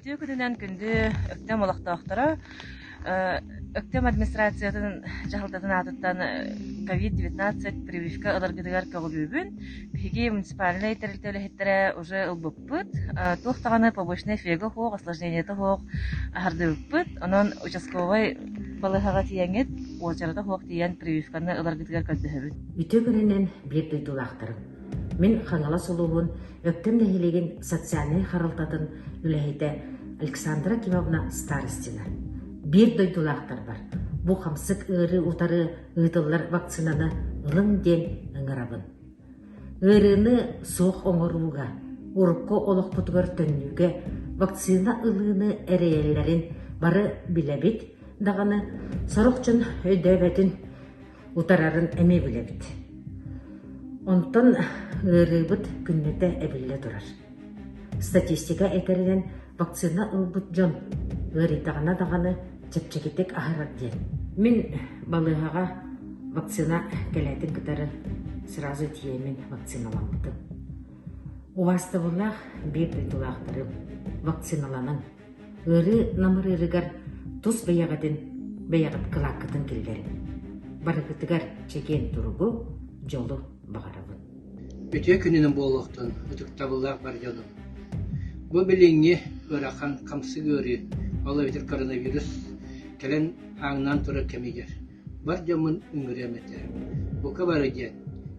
Бүтү күнүнөн күндү өктөм олохтоохтора өктөм администрациятын жахылтатын атыттан COVID-19 прививка ыларгыдыгар көгүлүүбүн биги муниципальный территориялеттере уже ылбыппыт туохтаганы побочный эффега хоох осложненията хоох ахардыбыппыт онон участковой балыхага тиеңет уочарата хоох тиен прививканы ыларгыдыгар көлдөһөбүт. Бүтө күнүнөн бир дойдулаактарым. Мен хаңала солугун өктөм нехилеген социальный харалтатын үлэхите Александра Кимовна Старостина. Бир дойдулаактар бар. Бу хамсык ыры утары ыйтыллар вакцинаны ылым ден ыңырабын. Ырыны соох оңорууга, урукко олохпутугар төннүүгө вакцина ылыны эрееллерин бары билебит, даганы сорокчун өйдөбөтүн утарарын эме билебит. Онтон ырыбыт күннете эбилле турар. Статистика этеринен вакцина ылбыт жон ырытагана даганы чепчекетек ахарар ден. Мен балыгага вакцина келетин кытары сразу тиемен вакциналамбытым. Увастыбылах бир дойдулаактарым вакциналанын. Ыры намыр ырыгар тус бейагатын бейагат кылаккытын келдерин. Барыгытыгар чекен туругу жолу бағарабын. Бүтө күнүнүн болуқтан утуктабыллах бар жаным. Бу билиңи ырахан камсы көрү, ала битер коронавирус келен аңнан тура кемигер. Бар жамын үңгүремете. Бу кабары ден.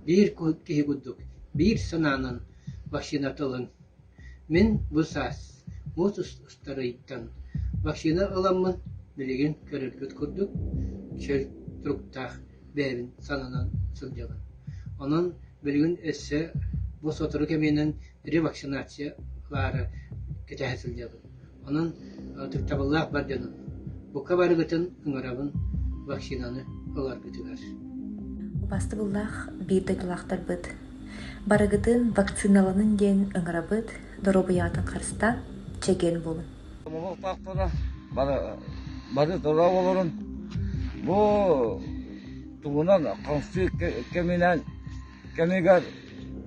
Бир кихи гуддук, бир сананын вакцинатылын. Мен бу сас, мус устарыйттан вакцина ыламмын билеген көрүлгөт курдук, чөл туруктах бэбин сананан сылжагын. Onun bilgin esse bu soturuk eminin revaksinasiyaları ketehsildiği. Onun tıktaballah var canım. Bu kabarı gıtın ıngırabın vaksinanı olar gıtılar. Bastıbıllah bir daydılaktар bıd. Barıgıtın vaksinalanın gen ıngırabıd, dorobayatın karısta çegen bolun. Moluq taqtara barı dora olurun. Bu tuğunan kansı keminen kemigar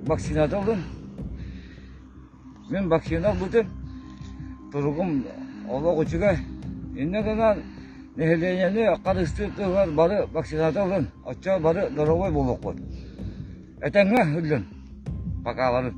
vaksinat oldum. Ben vaksinat oldum. Turgum Allah uçuga. İnne kadar neheleyeni karıştırdılar barı vaksinat oldum. Açça barı daravay buluq. Etenge hüllün. Pakaların.